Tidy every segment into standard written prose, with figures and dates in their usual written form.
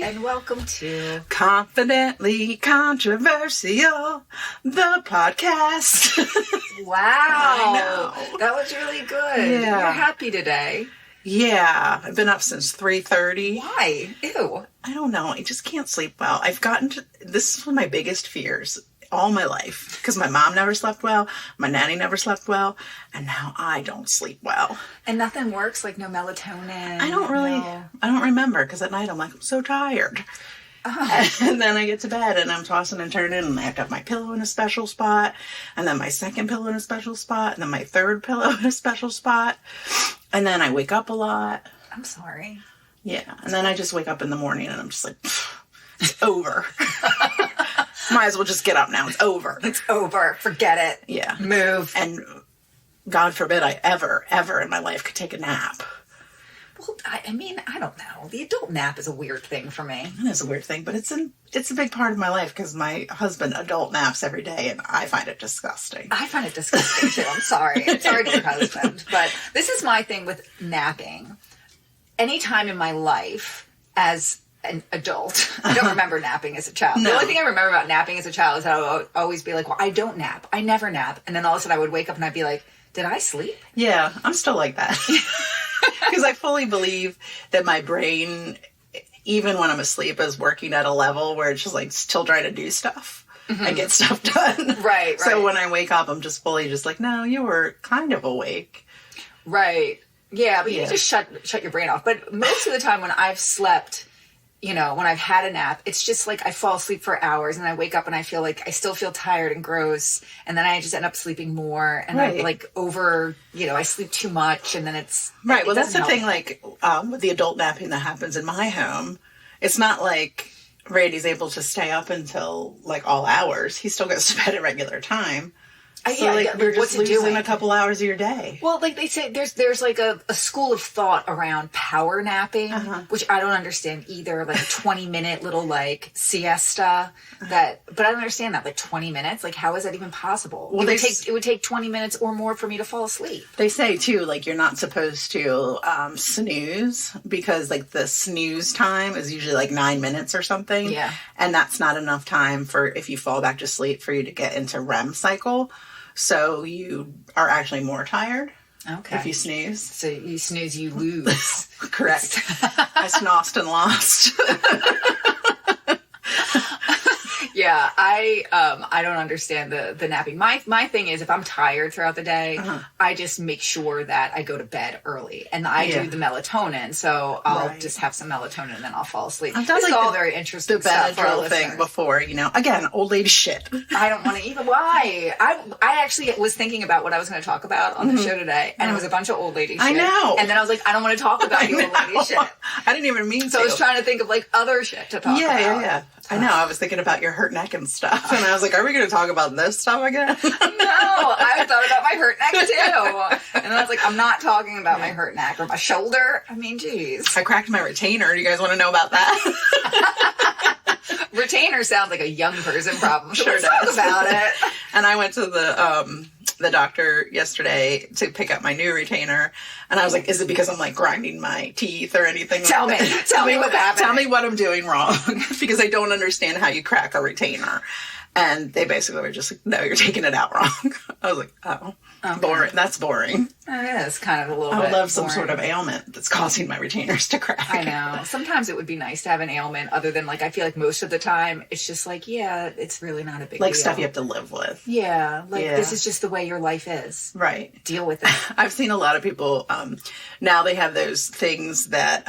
and welcome to Confidently Controversial, the podcast. Wow. I know. That was really good. Yeah. You're happy today. Yeah, I've been up since 3:30. Why? Ew. I don't know. I just can't sleep well. This is one of my biggest fears all my life because my mom never slept well, my nanny never slept well, and now I don't sleep well. And nothing works, like no melatonin? I don't remember because at night I'm like, I'm so tired. Oh. And then I get to bed and I'm tossing and turning and I have to have my pillow in a special spot and then my second pillow in a special spot and then my third pillow in a special spot. And then I wake up a lot. I'm sorry. Yeah. And then I just wake up in the morning and I'm just like, it's over. Might as well just get up now. It's over. It's over. Forget it. Yeah. Move. And God forbid I ever in my life could take a nap. Well, I mean, I don't know. The adult nap is a weird thing for me. It is a weird thing, but it's a big part of my life because my husband adult naps every day and I find it disgusting. I find it disgusting too. I'm sorry. I'm sorry to your husband. But this is my thing with napping. Anytime in my life as an adult, I don't remember napping as a child. No. The only thing I remember about napping as a child is how I would always be like, well, I don't nap. I never nap. And then all of a sudden I would wake up and I'd be like, did I sleep? Yeah, I'm still like that. Because I fully believe that my brain, even when I'm asleep, is working at a level where it's just like still trying to do stuff and get stuff done. Right. So when I wake up, I'm just fully just like, no, you were kind of awake. Right. Yeah, but you just shut your brain off. But most of the time when I've slept, you know, when I've had a nap, it's just like I fall asleep for hours and I wake up and I feel like I still feel tired and gross. And then I just end up sleeping more and I'm like I sleep too much and then it's... Right. Well, that's the thing, like with the adult napping that happens in my home, it's not like Randy's able to stay up until like all hours. He still goes to bed at regular time. So you're just losing a couple hours of your day. Well, like they say, there's like a school of thought around power napping, which I don't understand either. Like a 20-minute little like siesta but I don't understand that. Like 20 minutes, like how is that even possible? Well, it would take 20 minutes or more for me to fall asleep. They say too, like you're not supposed to snooze because like the snooze time is usually like 9 minutes or something. Yeah, and that's not enough time for if you fall back to sleep for you to get into REM cycle. So you are actually more tired if you snooze. So you snooze, you lose. Correct. I snozzed and lost. Yeah, I don't understand the napping. My thing is if I'm tired throughout the day, I just make sure that I go to bed early. And I do the melatonin, so I'll just have some melatonin and then I'll fall asleep. I've done this is all very interesting the stuff for our Benadryl thing before, again, old lady shit. I don't want to even. Why? I actually was thinking about what I was going to talk about on the show today, and it was a bunch of old lady shit. I know. And then I was like, I don't want to talk about the old lady shit. I didn't even mean to. So I was trying to think of like other shit to talk about. Yeah. I know. I was thinking about your hurt neck and stuff. And I was like, are we going to talk about this stuff again? No, I thought about my hurt neck too. And I was like, I'm not talking about my hurt neck or my shoulder. I mean, geez. I cracked my retainer. Do you guys want to know about that? Retainer sounds like a young person problem. So Sure let's talk does. about it. And I went to the doctor yesterday to pick up my new retainer. And I was like, is it because I'm like grinding my teeth or anything? Tell me what's happening. Tell me what I'm doing wrong because I don't understand how you crack a retainer. And they basically were just like, no, you're taking it out wrong. I was like, oh, okay. Boring. That's boring. It is kind of a little bit I would love some boring. sort of ailment that's causing my retainers to crack. I know. Sometimes it would be nice to have an ailment other than like, I feel like most of the time it's just like, yeah, it's really not a big deal. Like stuff you have to live with. Yeah. This is just the way your life is. Right. Deal with it. I've seen a lot of people, now they have those things that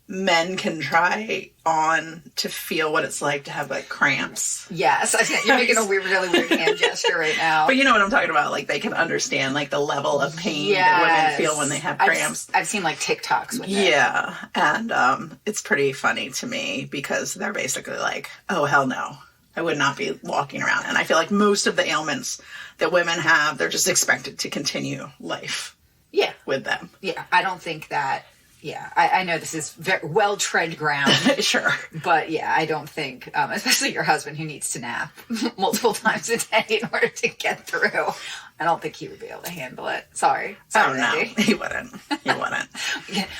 men can try on to feel what it's like to have like cramps. Yes. You're making a really weird hand gesture right now. But you know what I'm talking about? Like they can understand like the level of pain that women feel when they have cramps. I've seen like TikToks with it. Yeah. And it's pretty funny to me because they're basically like, oh, hell no. I would not be walking around. And I feel like most of the ailments that women have, they're just expected to continue life with them. Yeah. I don't think that. Yeah, I know this is very well-tread ground. Sure. But yeah, I don't think, especially your husband who needs to nap multiple times a day in order to get through, I don't think he would be able to handle it. Sorry, oh, no, Randy. he wouldn't.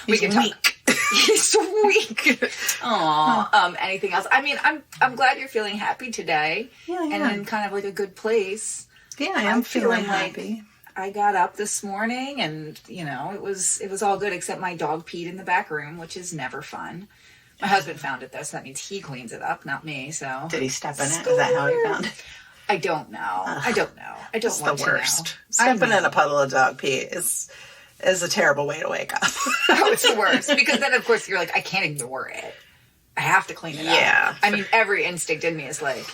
We can talk. He's weak. Aw. Anything else? I mean, I'm glad you're feeling happy today. Yeah, and in kind of like a good place. Yeah, I am feeling happy. Like I got up this morning and, it was all good except my dog peed in the back room, which is never fun. My husband found it though, so that means he cleans it up, not me. So did he step in it? Is that how he found it? I don't know. I don't know. I don't want to know. It's the worst. Stepping in a puddle of dog pee is a terrible way to wake up. Oh, it's the worst. Because then, of course, you're like, I can't ignore it. I have to clean it up. Yeah. I mean, every instinct in me is like,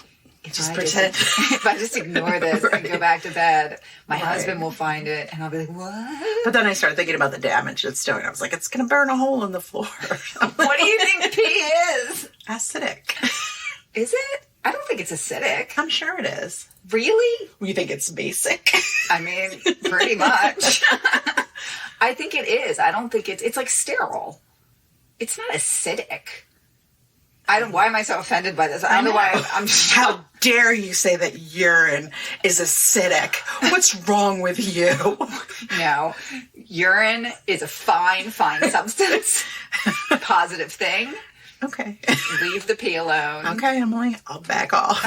just pretend. If I just ignore this and go back to bed, my husband will find it, and I'll be like, what? But then I started thinking about the damage it's doing. I was like, it's going to burn a hole in the floor. What do you think pee is? Acidic. Is it? I don't think it's acidic. I'm sure it is. Really? You think it's basic? I mean, pretty much. I think it is. I don't think it's like sterile. It's not acidic. Why am I so offended by this? I don't know why I'm How dare you say that urine is acidic? What's wrong with you? No. Urine is a fine substance. Positive thing. Okay. Leave the pee alone. Okay, Emily. I'll back off.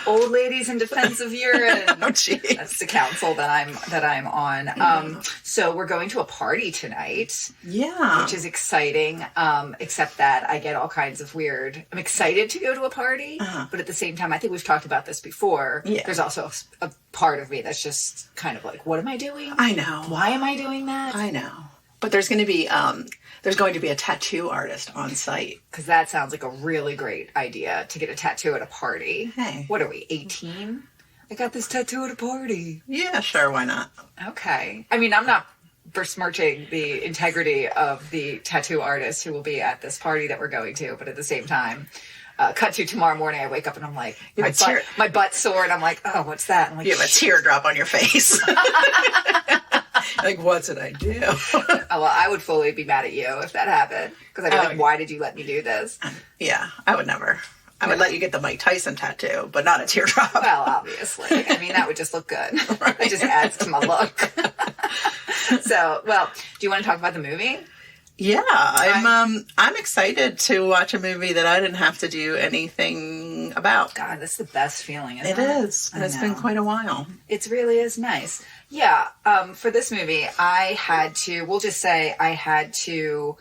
Old ladies in defense of urine. Oh, jeez. That's the council that I'm on. So we're going to a party tonight. Yeah. Which is exciting. Except that I get all kinds of weird. I'm excited to go to a party, but at the same time, I think we've talked about this before. Yeah. There's also a part of me that's just kind of like, what am I doing? I know. Why am I doing that? I know. But there's going to be a tattoo artist on site. Because that sounds like a really great idea to get a tattoo at a party. Hey. What are we, 18? I got this tattoo at a party. Yeah, sure, why not? Okay. I mean, I'm not besmirching the integrity of the tattoo artist who will be at this party that we're going to, but at the same time, cut to tomorrow morning, I wake up and I'm like, my butt's sore, and I'm like, oh, what's that? I'm like, you have a teardrop on your face. Like, what did I do? Well, I would fully be mad at you if that happened. Because I'd be like, why did you let me do this? Yeah, I would never. I would let you get the Mike Tyson tattoo, but not a teardrop. Well, obviously. I mean, that would just look good. Right. It just adds to my look. So, well, do you want to talk about the movie? Yeah, I'm excited to watch a movie that I didn't have to do anything about. God, that's the best feeling, isn't it? It is. And it's been quite a while. It really is nice. Yeah, for this movie, I had to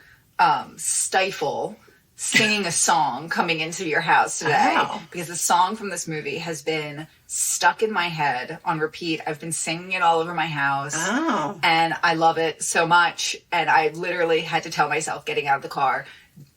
stifle singing a song coming into your house today. Wow. Because the song from this movie has been stuck in my head on repeat. I've been singing it all over my house. Oh. And I love it so much. And I literally had to tell myself getting out of the car,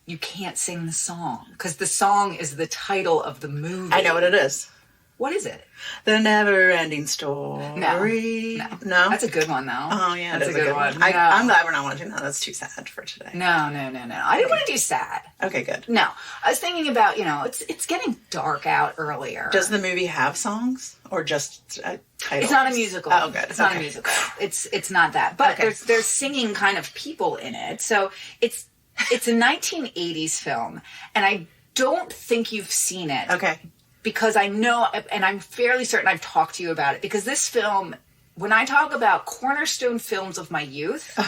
you can't sing the song. Because the song is the title of the movie. I know what it is. What is it? The Never-Ending Story. No? That's a good one, though. Oh, yeah, that's a good one. No. I'm glad we're not watching that. That's too sad for today. No. I didn't want to do sad. Okay, good. No. I was thinking about, it's getting dark out earlier. Does the movie have songs? Or just a title? It's not a musical. Oh, good. It's not a musical. It's not that. But there's singing kind of people in it. So it's a 1980s film. And I don't think you've seen it. Okay. Because I know, and I'm fairly certain I've talked to you about it, because this film, when I talk about cornerstone films of my youth,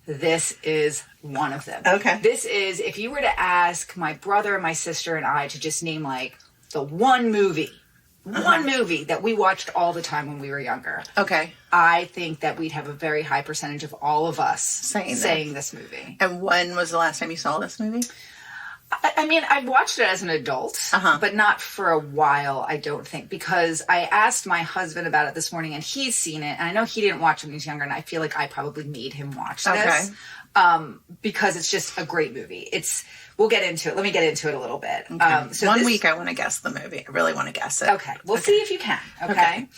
this is one of them. Okay. This is, if you were to ask my brother, my sister, and I to just name like the one movie that we watched all the time when we were younger. Okay. I think that we'd have a very high percentage of all of us saying this movie. And when was the last time you saw this movie? I mean, I watched it as an adult, but not for a while, I don't think, because I asked my husband about it this morning, and he's seen it, and I know he didn't watch it when he was younger, and I feel like I probably made him watch this, because it's just a great movie. We'll get into it. Let me get into it a little bit. Okay. So week, I want to guess the movie. I really want to guess it. Okay. We'll see if you can. Okay.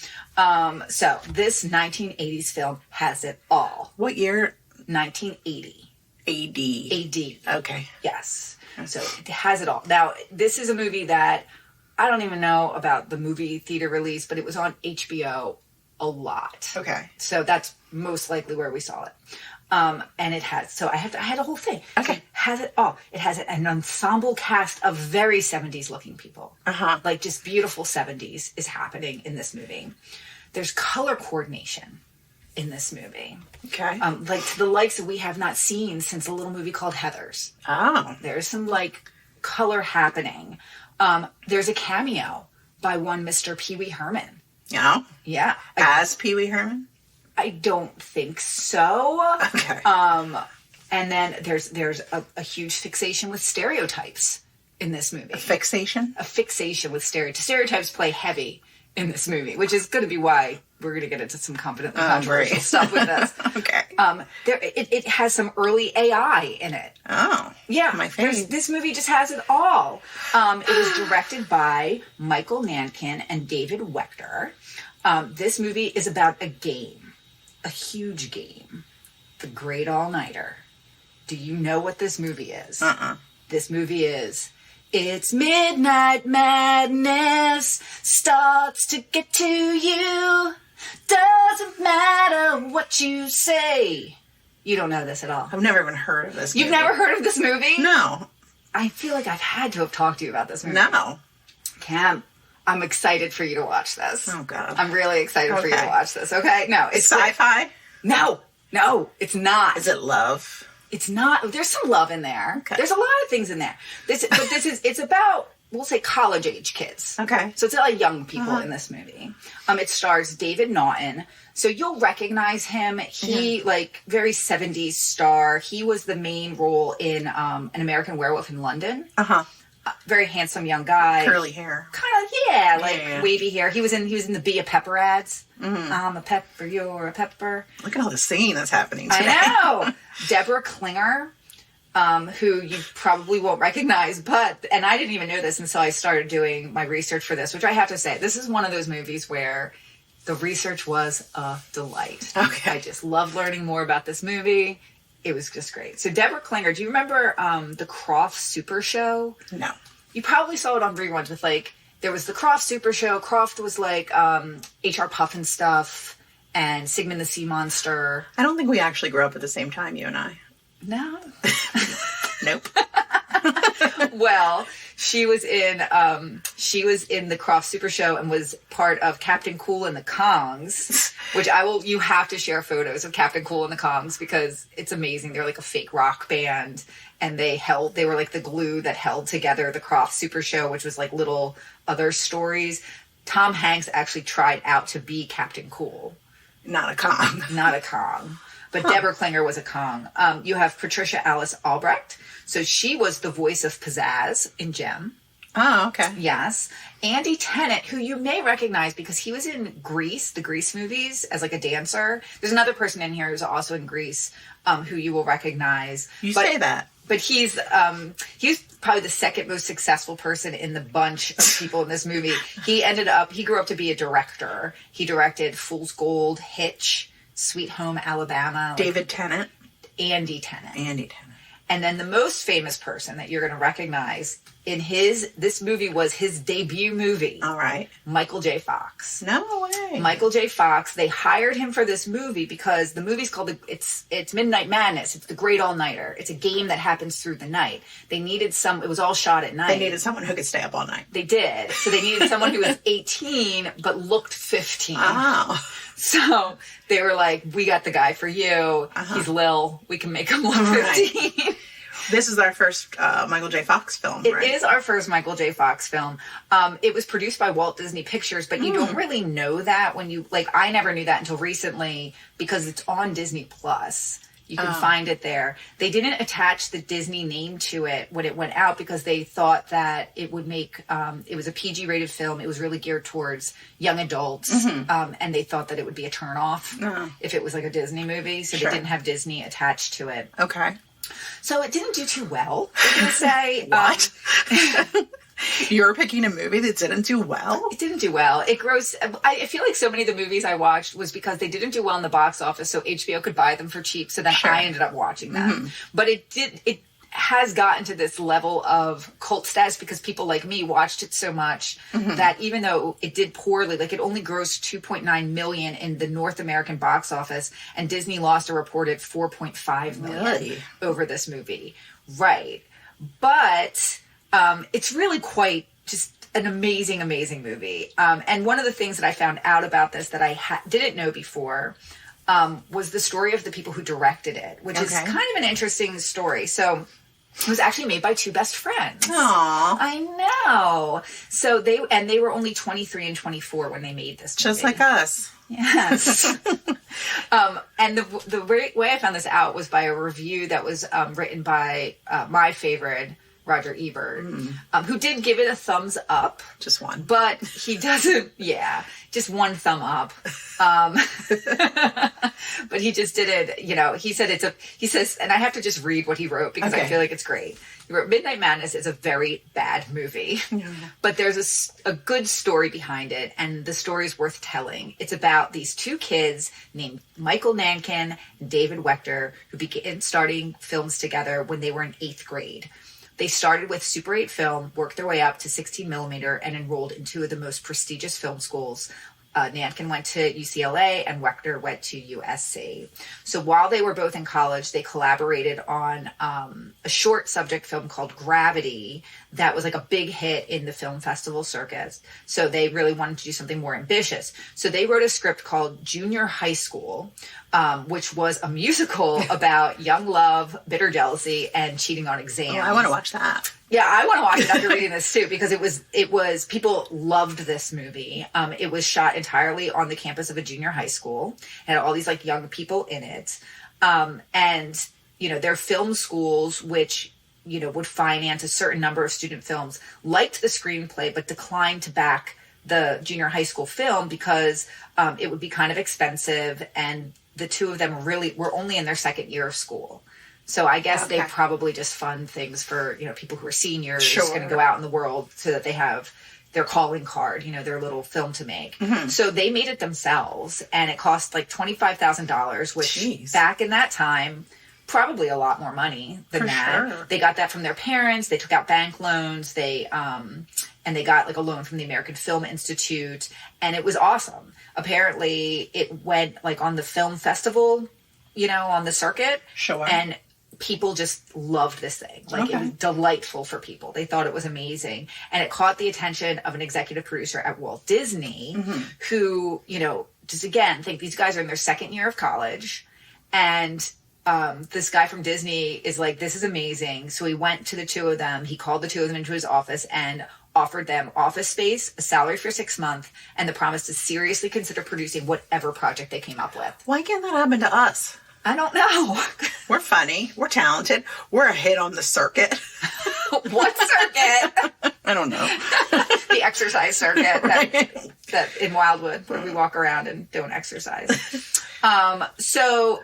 So this 1980s film has it all. What year? 1980. AD. Okay. Yes. So it has it all. Now, this is a movie that I don't even know about the movie theater release, but it was on HBO a lot. Okay. So that's most likely where we saw it. And it has, so I had a whole thing. Okay. It has it all. It has an ensemble cast of very 70s looking people. Like just beautiful 70s is happening in this movie. There's color coordination. in this movie. Okay. Like to the likes that we have not seen since a little movie called Heathers. Oh. There's some like color happening. There's a cameo by one Mr. Pee Wee Herman. Yeah. Yeah. As Pee Wee Herman? I don't think so. Okay. And then there's a huge fixation with stereotypes in this movie. A fixation? A fixation with stereotypes. Stereotypes play heavy in this movie, which is going to be why we're going to get into some confidently controversial stuff with this. Okay. It has some early AI in it. Oh. Yeah. My favorite. This movie just has it all. It was directed by Michael Nankin and David Wechter. This movie is about a game. A huge game. The Great All-Nighter. Do you know what this movie is? This movie is... It's Midnight Madness starts to get to you. Doesn't matter what you say. You don't know this at all. I've never even heard of this movie. You've never heard of this movie? No. I feel like I've had to have talked to you about this movie. No. Cam, I'm excited for you to watch this. Oh, God. I'm really excited for you to watch this, okay? No, it's sci-fi? No, it's not. Is it love? It's not. There's some love in there. Okay. There's a lot of things in there. It's about, we'll say, college-age kids. Okay. So it's a lot of young people in this movie. It stars David Naughton. So you'll recognize him. He, very 70s star. He was the main role in An American Werewolf in London. Uh-huh. Very handsome young guy. Curly hair. Kind of, wavy hair. He was in the Be a Pepper ads. Mm-hmm. I'm a pepper, you're a pepper. Look at all the singing that's happening today. I know. Deborah Klinger, who you probably won't recognize, and I didn't even know this until I started doing my research for this, which I have to say, this is one of those movies where the research was a delight. Okay. I just loved learning more about this movie. It was just great. So Deborah Klinger, do you remember the Croft Super Show? No. You probably saw it on reruns with there was the Croft Super Show. Croft was H.R. Puffin stuff and Sigmund the Sea Monster. I don't think we actually grew up at the same time, you and I. No. Nope. Well, she was in the Croft Super Show and was part of Captain Cool and the Kongs, which you have to share photos of Captain Cool and the Kongs because it's amazing. They're like a fake rock band and they were like the glue that held together the Croft Super Show, which was like little other stories. Tom Hanks actually tried out to be Captain Cool. Not a Kong. Not a Kong. But Deborah Klinger was a Kong. You have Patricia Alice Albrecht. So she was the voice of Pizzazz in Gem. Oh, okay. Yes. Andy Tennant, who you may recognize because he was in Grease, the Grease movies, as like a dancer. There's another person in here who's also in Grease who you will recognize. Say that. But he's probably the second most successful person in the bunch of people in this movie. He grew up to be a director. He directed Fool's Gold, Hitch, Sweet Home Alabama. David Tennant. Andy Tennant. Andy Tennant. And then the most famous person that you're going to recognize in this movie was his debut movie. All right. Michael J. Fox. No way. Michael J. Fox. They hired him for this movie because the movie's called it's Midnight Madness. It's the Great All-Nighter. It's a game that happens through the night. They needed it was all shot at night. They needed someone who could stay up all night. They did. So they needed someone who was 18 but looked 15. Oh. So they were like, we got the guy for you. Uh-huh. He's Lil. We can make him look 15. Right. This is our first Michael J. Fox film, right? It is our first Michael J. Fox film. It was produced by Walt Disney Pictures, but you don't really know that when you, I never knew that until recently because it's on Disney Plus. You can find it there. They didn't attach the Disney name to it when it went out because they thought that it would make, it was a PG-rated film. It was really geared towards young adults. Mm-hmm. And they thought that it would be a turnoff if it was like a Disney movie. So they didn't have Disney attached to it. Okay. So it didn't do too well, I'm going to say. What? You're picking a movie that didn't do well? It didn't do well. I feel like so many of the movies I watched was because they didn't do well in the box office, so HBO could buy them for cheap, so then I ended up watching them. Mm-hmm. But it has gotten to this level of cult status because people like me watched it so much that even though it did poorly, it only grossed $2.9 million in the North American box office, and Disney lost a reported $4.5 million over this movie. Right. But it's really quite just an amazing, amazing movie. And one of the things that I found out about this that I didn't know before was the story of the people who directed it, which is Okay. kind of an interesting story. So it was actually made by two best friends. Aww. I know. So they were only 23 and 24 when they made this movie. Just like us. Yes. And the way I found this out was by a review that was written by my favorite, Roger Ebert, who did give it a thumbs up. Just one. But he doesn't, just one thumb up. But he just did it, he says, and I have to just read what he wrote because I feel like it's great. He wrote, Midnight Madness is a very bad movie, but there's a good story behind it, and the story is worth telling. It's about these two kids named Michael Nankin and David Wechter who began starting films together when they were in 8th grade. They started with Super 8 film, worked their way up to 16 millimeter, and enrolled in two of the most prestigious film schools. Nankin went to UCLA and Wechter went to USC. So while they were both in college, they collaborated on a short subject film called Gravity that was like a big hit in the film festival circuit. So they really wanted to do something more ambitious. So they wrote a script called Junior High School, which was a musical about young love, bitter jealousy, and cheating on exams. Oh, I want to watch that. Yeah, I want to watch it after reading this too, because it was people loved this movie. It was shot entirely on the campus of a junior high school. It had all these like young people in it. And, their film schools, which, would finance a certain number of student films, liked the screenplay, but declined to back the junior high school film because it would be kind of expensive. And the two of them really were only in their second year of school. So I guess they probably just fund things for, people who are seniors going to go out in the world so that they have their calling card, their little film to make. Mm-hmm. So they made it themselves, and it cost like $25,000, which back in that time, probably a lot more money than that. Sure. They got that from their parents. They took out bank loans. And they got like a loan from the American Film Institute, and it was awesome. Apparently it went like on the film festival, on the circuit. Sure. And people just loved this thing. Like it was delightful for people. They thought it was amazing. And it caught the attention of an executive producer at Walt Disney who, just again, think these guys are in their second year of college. And this guy from Disney is like, this is amazing. So he went to the two of them. He called the two of them into his office and offered them office space, a salary for 6 months, and the promise to seriously consider producing whatever project they came up with. Why can't that happen to us? I don't know. We're funny. We're talented. We're a hit on the circuit. What circuit? I don't know. The exercise circuit that in Wildwood where we walk around and don't exercise. So,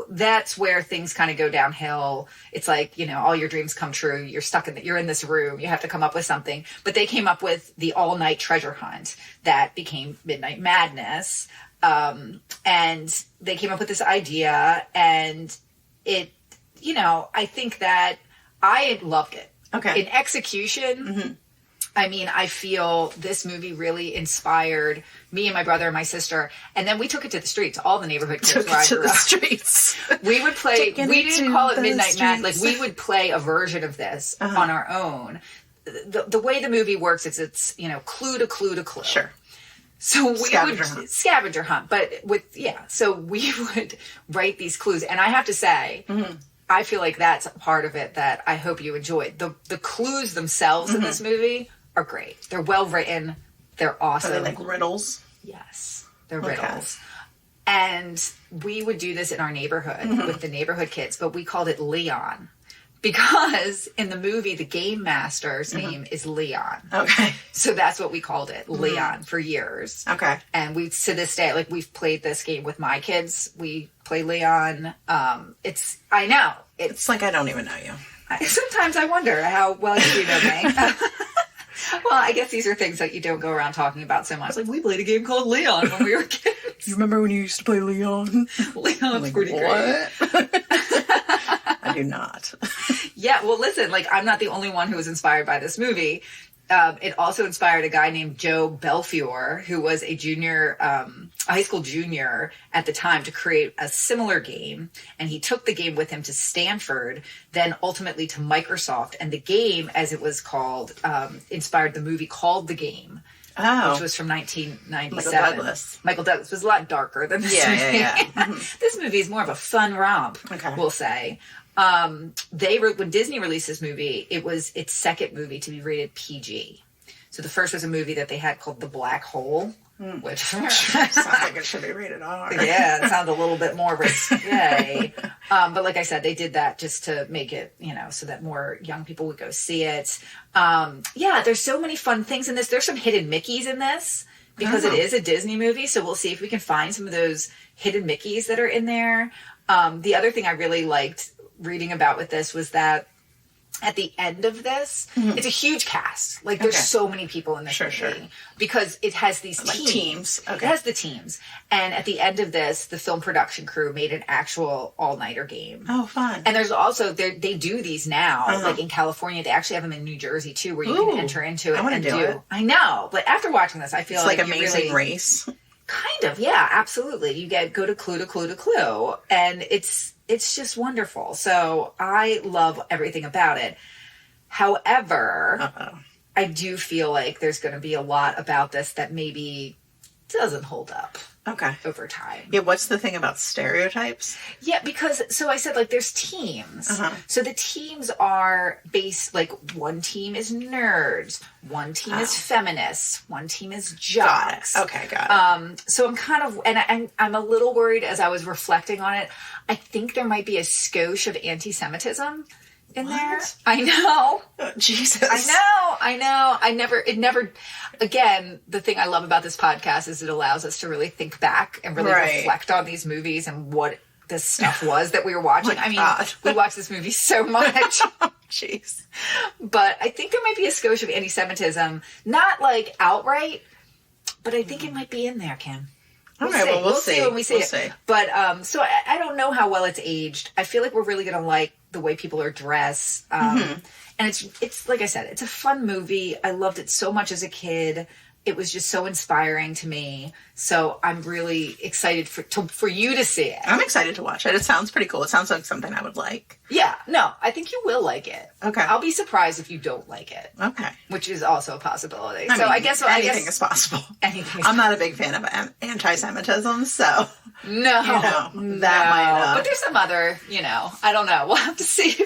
that's where things kind of go downhill. It's like, all your dreams come true. You're you're in this room. You have to come up with something. But they came up with the all-night treasure hunt that became Midnight Madness. And they came up with this idea, and it, I think that I loved it. Okay. In execution, I mean, I feel this movie really inspired me and my brother and my sister, and then we took it to the streets. All the neighborhood kids where I grew up. Streets. We would play. We didn't call it Midnight Mad. Like we would play a version of this on our own. The way the movie works is it's clue to clue to clue. Sure. So we would scavenger hunt, but so we would write these clues, and I have to say, I feel like that's a part of it that I hope you enjoyed. The clues themselves in this movie are great. They're well written. They're awesome. Are they like riddles? Yes, they're riddles. And we would do this in our neighborhood with the neighborhood kids, but we called it Leon. Because in the movie, the game master's name is Leon. Okay. So that's what we called it, Leon, for years. Okay. And to this day, like we've played this game with my kids. We play Leon. I know. It's like I don't even know you. Sometimes I wonder how well you do know me. Well, I guess these are things that you don't go around talking about so much. Like, we played a game called Leon when we were kids. You remember when you used to play Leon? Leon's pretty great. I do not. Yeah, well, listen, I'm not the only one who was inspired by this movie. It also inspired a guy named Joe Belfiore, who was a high school junior at the time, to create a similar game. And he took the game with him to Stanford, then ultimately to Microsoft. And the game, as it was called, inspired the movie called The Game. which was from 1997. Michael Douglas was a lot darker than this movie. Mm-hmm. This movie is more of a fun romp, we'll say. When Disney released this movie, it was its second movie to be rated PG. So the first was a movie that they had called The Black Hole, which sounds like it should be rated R. Yeah, it sounds a little bit more risque. But like I said, they did that just to make it, so that more young people would go see it. There's so many fun things in this. There's some hidden Mickeys in this because it is a Disney movie. So we'll see if we can find some of those hidden Mickeys that are in there. The other thing I really liked reading about with this was that at the end of this, it's a huge cast. Like, there's so many people in this movie. Because it has these teams. It has the teams. And at the end of this, the film production crew made an actual all-nighter game. Oh, fun. And there's also, they do these now. Like, in California, they actually have them in New Jersey, too, where you can enter into it. I want to do it. I know. But after watching this, I feel it's like Amazing Race. Kind of, yeah, absolutely. You go to clue to clue to clue. And it's just wonderful. So I love everything about it. However, I do feel like there's going to be a lot about this that maybe doesn't hold up. Over time. Yeah, what's the thing about stereotypes? Yeah, because, so I said, like, there's teams. So the teams are based, like, one team is nerds, one team is feminists, one team is jocks. Got it. So I'm kind of, and I'm a little worried as I was reflecting on it. I think there might be a skosh of anti-Semitism in there. I know. Oh, Jesus. I know. Again, the thing I love about this podcast is it allows us to really think back and really reflect on these movies and what this stuff was that we were watching. We watched this movie so much. Jeez. But I think there might be a skosh of anti-Semitism, not like outright, but I think it might be in there, Kim. We'll see when we see it. But, so I don't know how well it's aged. I feel like we're really going to like the way people are dressed. And it's like I said, it's a fun movie. I loved it so much as a kid. It was just so inspiring to me. So I'm really excited for you to see it. I'm excited to watch it. It sounds pretty cool. It sounds like something I would like. Yeah. No, I think you will like it. Okay. I'll be surprised if you don't like it. Okay. Which is also a possibility. I guess anything is possible. I'm not a big fan of anti-Semitism, so... No. That might... But there's some other, I don't know. We'll have to see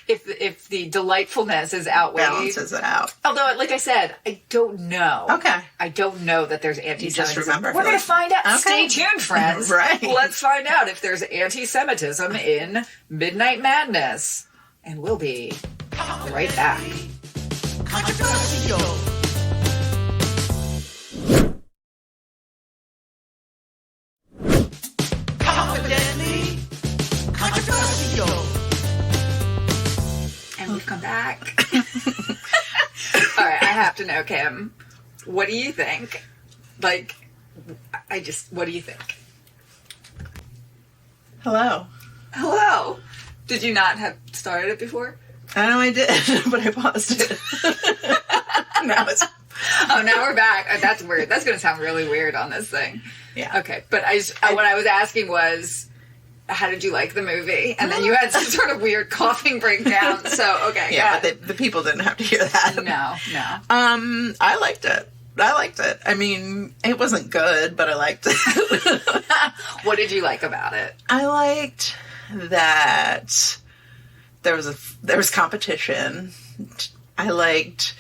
if the delightfulness is outweighed. Balances it out. Although, like I said, I don't know. Okay. I don't know that there's anti-Semitism. You just remember. We're going to find out. Okay. Stay tuned, friends. Right. Let's find out if there's anti-Semitism in Midnight Madness. And we'll be right back. Controversial. Confidently controversial. And we've come back. All right, I have to know, Kim. What do you think? Like, what do you think? Hello. Did you not have started it before? I know I did, but I paused it. Now we're back. That's weird. That's going to sound really weird on this thing. Yeah. Okay, but what I was asking was, how did you like the movie? And then you had some sort of weird coughing breakdown. So, okay. Yeah, but the people didn't have to hear that. No. I liked it. I mean, it wasn't good, but I liked it. What did you like about it? I liked that there was competition. I liked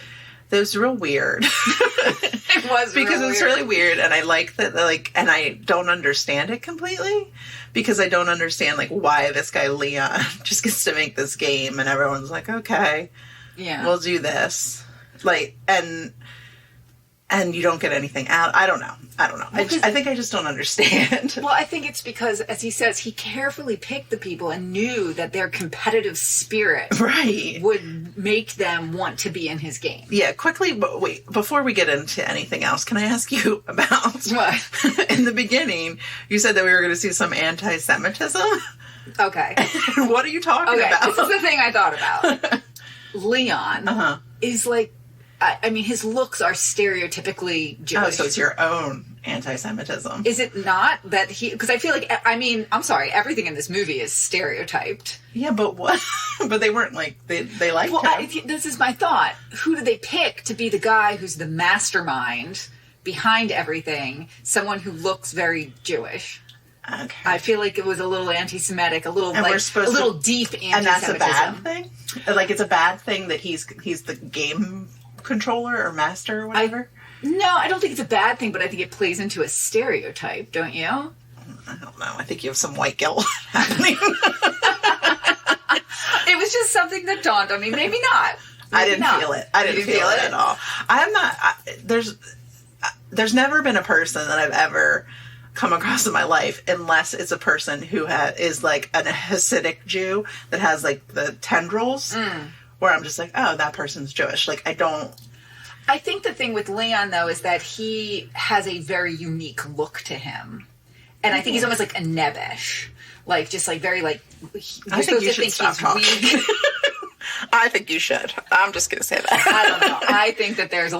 that it was real weird. It was because it's really weird, and I like that. And I don't understand it completely because I don't understand why this guy Leon just gets to make this game, and everyone's like, okay, yeah, we'll do this, and you don't get anything out. I don't know. Well, I think I just don't understand. Well, I think it's because, as he says, he carefully picked the people and knew that their competitive spirit would make them want to be in his game. Yeah, quickly, but wait, before we get into anything else, can I ask you about... What? In the beginning, you said that we were going to see some anti-Semitism. Okay. What are you talking about? This is the thing I thought about. Leon is his looks are stereotypically Jewish. Oh, so it's your own anti-Semitism. Is it not that he... Because I feel like, I mean, I'm sorry, everything in this movie is stereotyped. Yeah, but what? But they weren't like, they liked him. This is my thought. Who do they pick to be the guy who's the mastermind behind everything? Someone who looks very Jewish. Okay. I feel like it was a little anti-Semitic, a little deep anti-Semitism. And that's a bad thing? Like, it's a bad thing that he's the game controller or master or whatever? No, I don't think it's a bad thing, but I think it plays into a stereotype, don't you? I don't know. I think you have some white guilt happening. It was just something that dawned on me. Maybe not. I didn't feel it. I didn't feel it at all. I'm not... There's never been a person that I've ever come across in my life, unless it's a person who is like an Hasidic Jew that has like the tendrils, where I'm just like, oh, that person's Jewish. Like, I think the thing with Leon, though, is that he has a very unique look to him. And I think he's almost like a Nebesh. Like, just like very like... I think you should stop talking. I think you should. I'm just going to say that. I don't know. I think that there's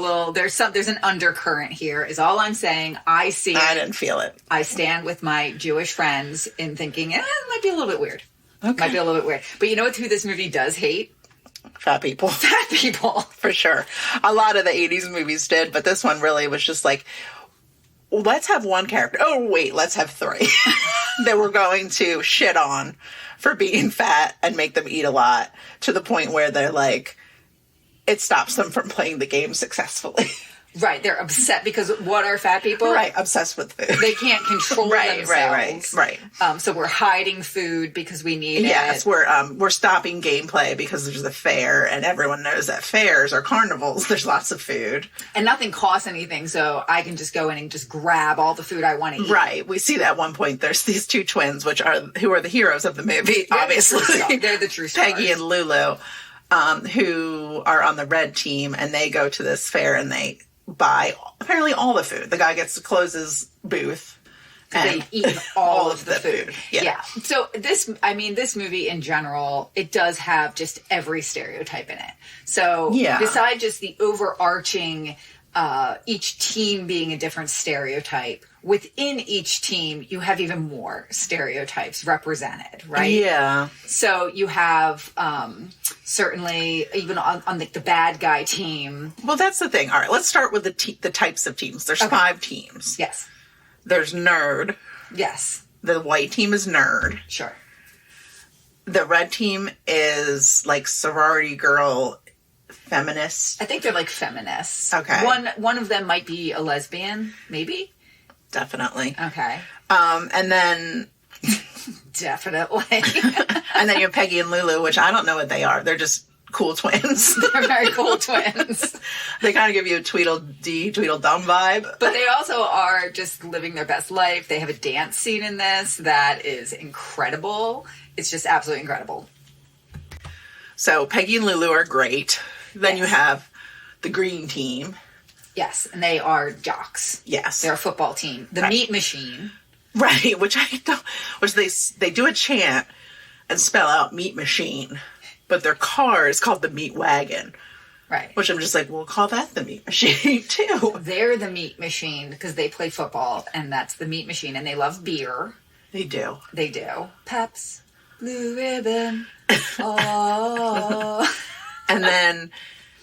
an undercurrent here, is all I'm saying. I didn't feel it. I stand with my Jewish friends in thinking, it might be a little bit weird. Okay. Might be a little bit weird. But you know who this movie does hate? Fat people. Fat people. For sure. A lot of the 80s movies did, but this one really was just like, let's have one character. Oh, wait, let's have three that we're going to shit on for being fat and make them eat a lot, to the point where they're like, it stops them from playing the game successfully. Right, they're upset because what are fat people? Right, obsessed with food. They can't control themselves. Right. So we're hiding food because we need it. Yes, we're stopping gameplay because there's a fair, and everyone knows that fairs or carnivals, there's lots of food. And nothing costs anything, so I can just go in and just grab all the food I want to eat. Right. We see that at one point. There's these two twins, who are the heroes of the movie, obviously. They're the true stars. Peggy and Lulu, who are on the red team, and they go to this fair and they buy apparently all the food. The guy gets to close his booth. And they eat all of the food. Yeah. So this movie in general, it does have just every stereotype in it. So besides just the overarching, each team being a different stereotype, within each team, you have even more stereotypes represented, right? Yeah. So you have certainly even on the bad guy team. Well, that's the thing. All right, let's start with the types of teams. There's 5 teams. Yes. There's nerd. Yes. The white team is nerd. Sure. The red team is like sorority girl feminists. I think they're like feminists. Okay. One of them might be a lesbian, maybe. Definitely. Okay. And then... Definitely. And then you have Peggy and Lulu, which I don't know what they are. They're just cool twins. They're very cool twins. They kind of give you a Tweedledee, Tweedledum vibe. But they also are just living their best life. They have a dance scene in this that is incredible. It's just absolutely incredible. So Peggy and Lulu are great. Then you have the green team. Yes, and they are jocks. Yes. They're a football team. The Meat Machine. Right, which they do a chant and spell out Meat Machine, but their car is called the Meat Wagon. Right. Which I'm just like, we'll call that the Meat Machine, too. They're the Meat Machine because they play football, and that's the Meat Machine, and they love beer. They do. They do. Peps, Blue Ribbon, oh. And then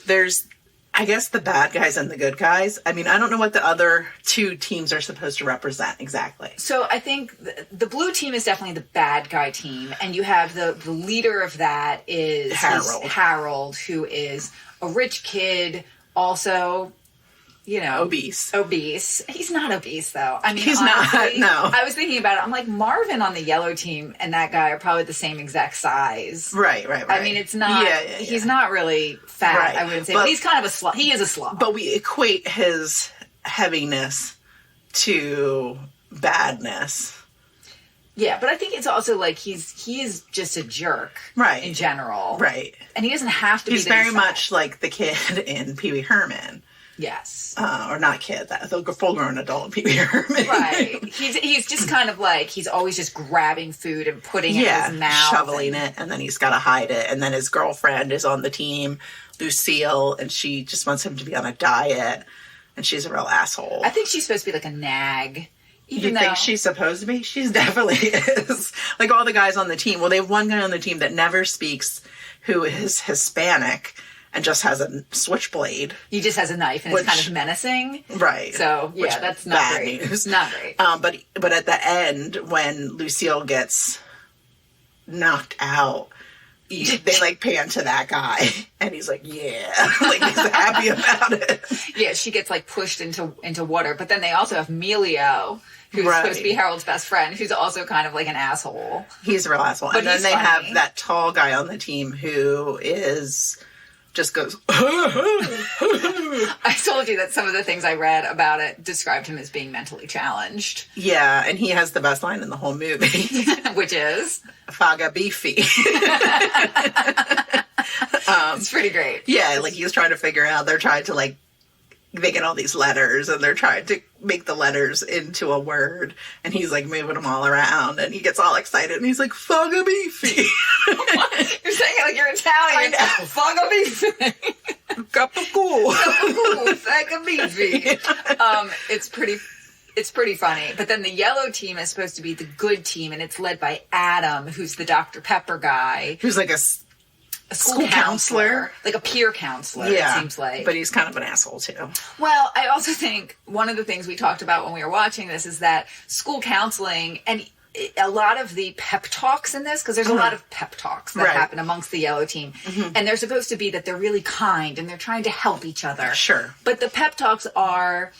there's, I guess, the bad guys and the good guys. I mean, I don't know what the other 2 teams are supposed to represent exactly. So I think the blue team is definitely the bad guy team. And you have the leader of that is Harold, who is a rich kid, also, obese. He's not obese, though. I mean, he's honestly, not, no. I was thinking about it. I'm like, Marvin on the yellow team and that guy are probably the same exact size. Right. I mean, it's not, he's not really fat, right. I wouldn't say. But he's kind of a slob. He is a slob. But we equate his heaviness to badness. Yeah, but I think it's also like he is just a jerk, right? In general, right? And he doesn't have to. He's very much like the kid in Pee Wee Herman. Yes, or not kid, the full-grown adult in Pee Wee Herman. Right. He's just kind of like he's always just grabbing food and putting it in his mouth, shoveling it, and then he's got to hide it. And then his girlfriend is on the team, Lucille, and she just wants him to be on a diet. and she's a real asshole. I think she's supposed to be like a nag. You think she's supposed to be? She's definitely is. Like all the guys on the team. Well, they have one guy on the team that never speaks, who is Hispanic and just has a switchblade. He just has a knife and it's kind of menacing. Right. So, yeah, that's not great. News. Not great. But at the end, when Lucille gets knocked out, they like pan to that guy and he's like, yeah, like he's happy about it. Yeah, she gets like pushed into water. But then they also have Melio, who's supposed to be Harold's best friend, who's also kind of like an asshole. He's a real asshole. But and then they have that tall guy on the team who just goes. I told you that some of the things I read about it described him as being mentally challenged. Yeah, and he has the best line in the whole movie. Which is? Faga beefy. It's pretty great. Yeah, like he's trying to figure out, they're trying to like, they get all these letters and they're trying to make the letters into a word and he's like moving them all around and he gets all excited and he's like, Faga beefy. You're saying it like you're Italian. Faga beefy. Gabagool. Faga beefy. It's pretty funny. But then the yellow team is supposed to be the good team and it's led by Adam, who's the Dr. Pepper guy. Who's like a school counselor. Like a peer counselor, it seems like. But he's kind of an asshole, too. Well, I also think one of the things we talked about when we were watching this is that school counseling and a lot of the pep talks in this, because there's a lot of pep talks that happen amongst the yellow team. And they're supposed to be that they're really kind and they're trying to help each other. Sure. But the pep talks are,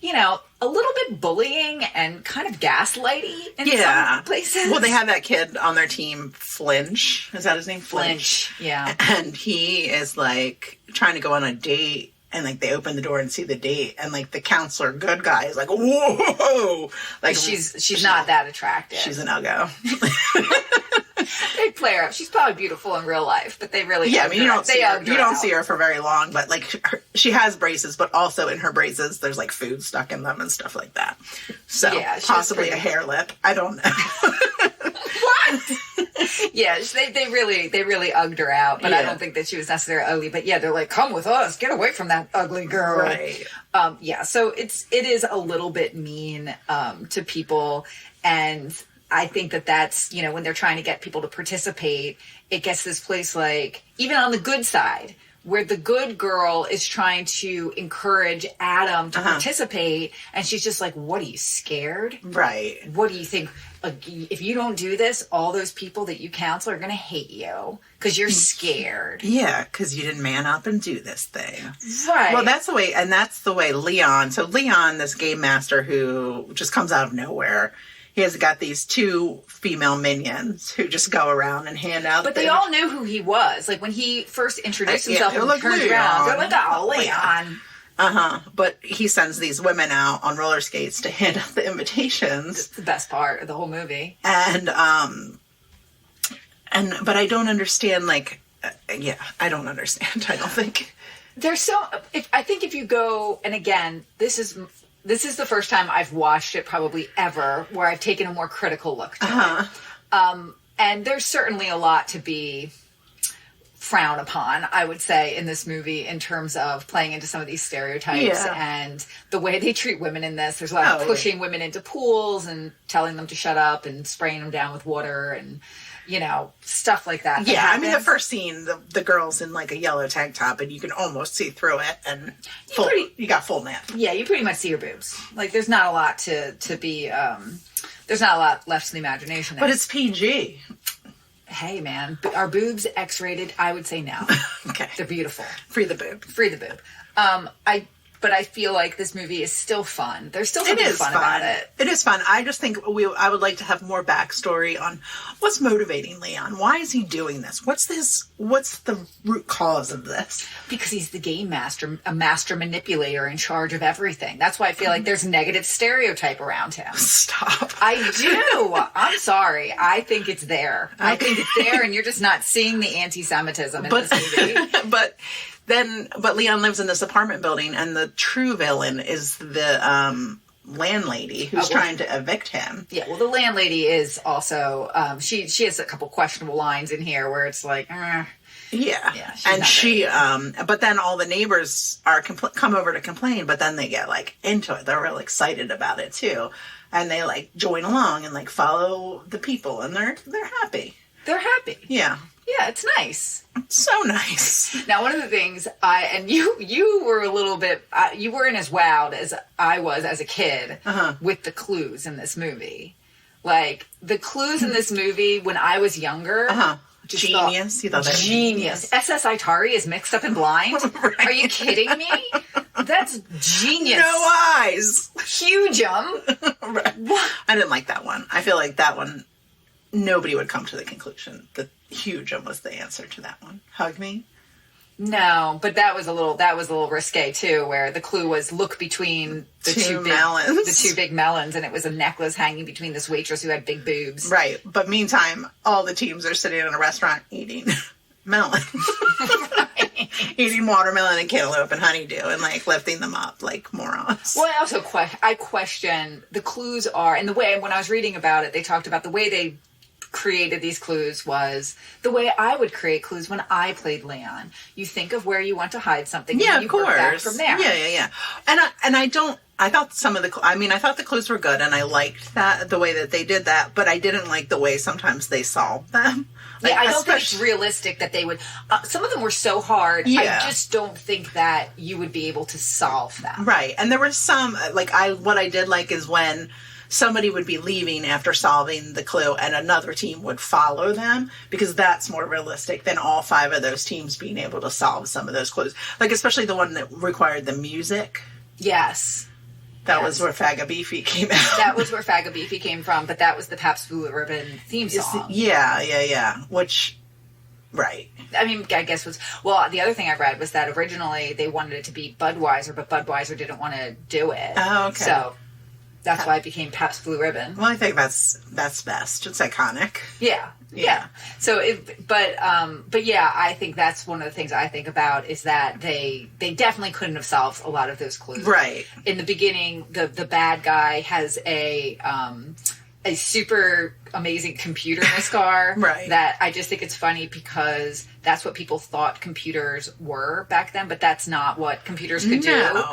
you know, a little bit bullying and kind of gaslighty in some places. Well, they have that kid on their team, Flinch. Is that his name? Flinch, yeah. And he is, like, trying to go on a date, and, like, they open the door and see the date, and, like, the counselor, good guy, is like, whoa! Like, she's not that attractive. She's an uggo. They play her up. She's probably beautiful in real life, but they really I mean, you don't see her for very long, but like she has braces, but also in her braces there's like food stuck in them and stuff like that. So possibly a hair lip. I don't know. What? Yeah, they really ugged her out, but I don't think that she was necessarily ugly. But yeah, they're like, come with us, get away from that ugly girl. Right. So it is a little bit mean to people, and I think that's, you know, when they're trying to get people to participate, it gets this place like, even on the good side, where the good girl is trying to encourage Adam to participate, and she's just like, what, are you scared? Right. What do you think? Like, if you don't do this, all those people that you counsel are going to hate you because you're scared. Yeah, because you didn't man up and do this thing. Right. Well, that's the way Leon, so Leon, this game master who just comes out of nowhere, he has got these two female minions who just go around and hand out. But they all knew who he was. Like when he first introduced himself and like, turned around, they're like, "Oh, Leon." But he sends these women out on roller skates to hand out the invitations. It's the best part of the whole movie. And but I don't understand. Like, I don't understand. I don't think there's I think if you go, and again, this is the first time I've watched it probably ever where I've taken a more critical look to it. And there's certainly a lot to be frowned upon, I would say, in this movie in terms of playing into some of these stereotypes and the way they treat women in this. There's a lot of pushing women into pools and telling them to shut up and spraying them down with water and, you know, stuff like that. Yeah, I mean, the first scene, the girl's in like a yellow tank top and you can almost see through it and you got full nap. Yeah, you pretty much see her boobs. Like, there's not a lot to be, there's not a lot left to the imagination there. But it's PG. Hey, man, are boobs X-rated? I would say no. Okay. They're beautiful. Free the boob. Free the boob. But I feel like this movie is still fun. There's still something fun about it. It is fun. I just think I would like to have more backstory on what's motivating Leon. Why is he doing this? What's the root cause of this? Because he's the game master, a master manipulator in charge of everything. That's why I feel like there's negative stereotype around him. Stop. I do. I'm sorry. I think it's there. I think it's there, and you're just not seeing the anti-Semitism in this movie. But Leon lives in this apartment building, and the true villain is the landlady who's trying to evict him. Yeah, well, the landlady is also she has a couple questionable lines in here where it's like, Yeah. Yeah, she's And not she, but then all the neighbors are come over to complain, but then they get like into it. They're real excited about it too. And they like join along and like follow the people, and they're happy. They're happy. Yeah. Yeah, it's nice. So nice. Now, one of the things you were a little bit, you weren't as wowed as I was as a kid with the clues in this movie. Like, the clues in this movie when I was younger. Genius. You thought that genius. SS Itari is mixed up and blind? Right. Are you kidding me? That's genius. No eyes. Huge. Right. I didn't like that one. I feel like that one, nobody would come to the conclusion that Hugem was the answer to that one. Hug me? No, but that was a little risque too, where the clue was look between the two big melons, and it was a necklace hanging between this waitress who had big boobs. Right. But meantime, all the teams are sitting in a restaurant eating melon. Eating watermelon and cantaloupe and honeydew and like lifting them up like morons. Well, I also I question the clues are, and the way when I was reading about it, they talked about the way they created these clues was the way I would create clues when I played Leon. You think of where you want to hide something, yeah, and you of course. work back from there. Yeah. I thought I thought the clues were good, and I liked that the way that they did that, but I didn't like the way sometimes they solved them. Like, yeah, I don't think it's realistic that they would. Some of them were so hard. Yeah. I just don't think that you would be able to solve them. Right, and there were some what I did like is when somebody would be leaving after solving the clue and another team would follow them, because that's more realistic than all 5 of those teams being able to solve some of those clues. Like, especially the one that required the music. Yes. That was where Fagabeefy came out. That was where Fagabeefy came from, but that was the Pabst Blue Ribbon theme song. Yeah. Which, right. I mean, I guess the other thing I read was that originally they wanted it to be Budweiser, but Budweiser didn't want to do it. Oh, okay. So that's why it became Pabst Blue Ribbon. Well, I think that's best. It's iconic. Yeah. So, but yeah, I think that's one of the things I think about is that they definitely couldn't have solved a lot of those clues. Right. In the beginning, the bad guy has a super amazing computer in his car. Right. That I just think it's funny because that's what people thought computers were back then, but that's not what computers could do.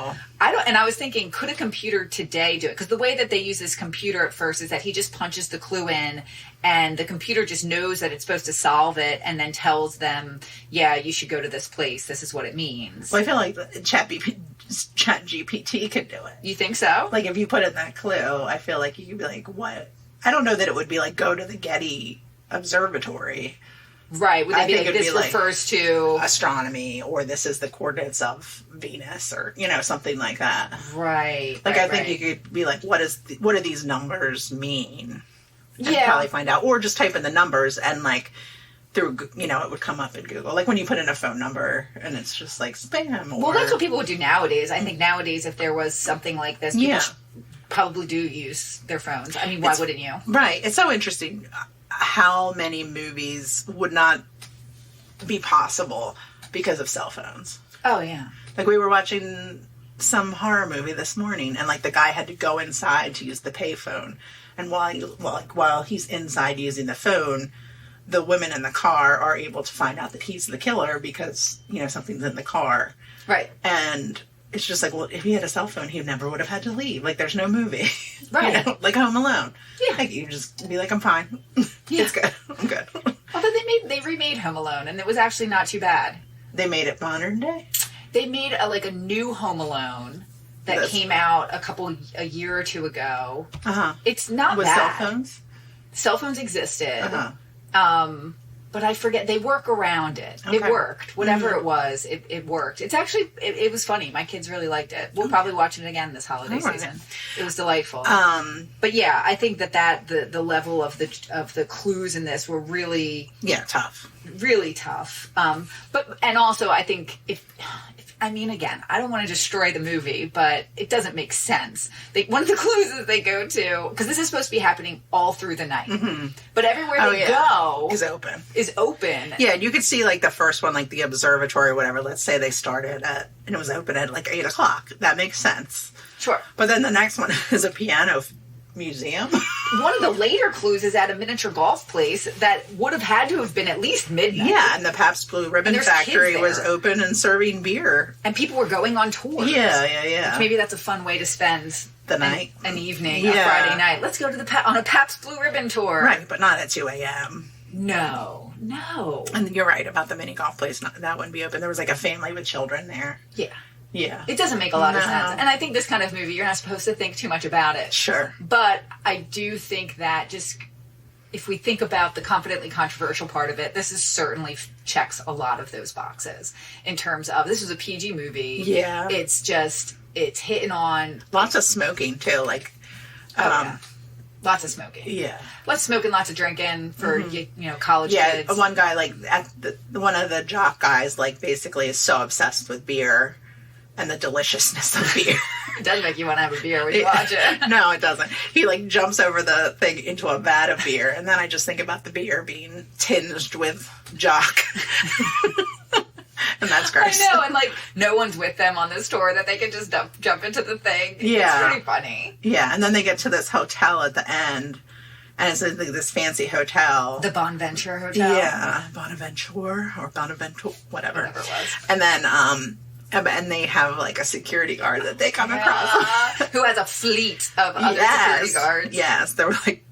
And I was thinking, could a computer today do it? Because the way that they use this computer at first is that he just punches the clue in and the computer just knows that it's supposed to solve it and then tells them, yeah, you should go to this place. This is what it means. Well, I feel like ChatGPT could do it. You think so? Like, if you put in that clue, I feel like you could be like, what? I don't know that it would be like, go to the Getty Observatory. Right. Would they be like, this refers to astronomy, or this is the coordinates of Venus, or, something like that. Right. Like, I think you could be like, what do these numbers mean? And yeah. probably find out. Or just type in the numbers and, like, through, it would come up in Google. Like, when you put in a phone number and it's just, like, spam. Or... Well, that's what people would do nowadays. I think nowadays, if there was something like this, people probably do use their phones. I mean, why wouldn't you? Right. It's so interesting how many movies would not be possible because of cell phones. Oh, yeah. Like, we were watching some horror movie this morning, and, like, the guy had to go inside to use the payphone. And while he's inside using the phone, the women in the car are able to find out that he's the killer because, something's in the car. Right. And it's just like, well, if he had a cell phone, he never would have had to leave. Like, there's no movie. Right. Like Home Alone. Yeah. Like, you just be like, I'm fine. Yeah. It's good. I'm good. Although they remade Home Alone, and it was actually not too bad. They made it modern day? They made a new Home Alone that came out a year or two ago. Uh-huh. It's not with bad. cell phones? Cell phones existed. Uh-huh. But I forget, they work around it. Okay. It worked. Whatever it was, it worked. It's actually, it was funny. My kids really liked it. We'll probably watch it again this holiday season. It was delightful. But yeah, I think that the level of the clues in this were really... Yeah, tough. Really tough. And also I think again, I don't want to destroy the movie, but it doesn't make sense. One of the clues is they go to, because this is supposed to be happening all through the night, but everywhere they go is open. Yeah, and you could see, like, the first one, like the observatory or whatever. Let's say they started and it was open at like 8:00. That makes sense. Sure. But then the next one is a piano museum. One of the later clues is at a miniature golf place that would have had to have been at least midnight. Yeah, and the Pabst Blue Ribbon Factory was open and serving beer. And people were going on tours. Yeah. Which maybe that's a fun way to spend the night. An evening, a Friday night. Let's go to on a Pabst Blue Ribbon tour. Right, but not at 2 a.m. No. And you're right about the mini golf place. That wouldn't be open. There was like a family with children there. Yeah. It doesn't make a lot of sense. And I think this kind of movie, you're not supposed to think too much about it. Sure. But I do think that just, if we think about the confidently controversial part of it, this is certainly checks a lot of those boxes in terms of, this was a PG movie. Yeah. It's just, it's hitting on. Lots of smoking too. Like, lots of smoking. Yeah. Lots of smoking, lots of drinking for, college kids. Yeah, one guy, like, one of the jock guys, like, basically is so obsessed with beer and the deliciousness of beer. It does make you want to have a beer when you watch it. No, it doesn't. He, like, jumps over the thing into a vat of beer, and then I just think about the beer being tinged with jock. And that's gross. I know, and, like, no one's with them on this tour that they can just jump into the thing. Yeah. It's pretty funny. Yeah, and then they get to this hotel at the end, and it's like this fancy hotel. The Bonaventure Hotel. Yeah, Bonaventure, or Bonaventure, whatever. Whatever it was. And then, and they have, like, a security guard that they come across. Who has a fleet of other security guards. Yes, there were, like,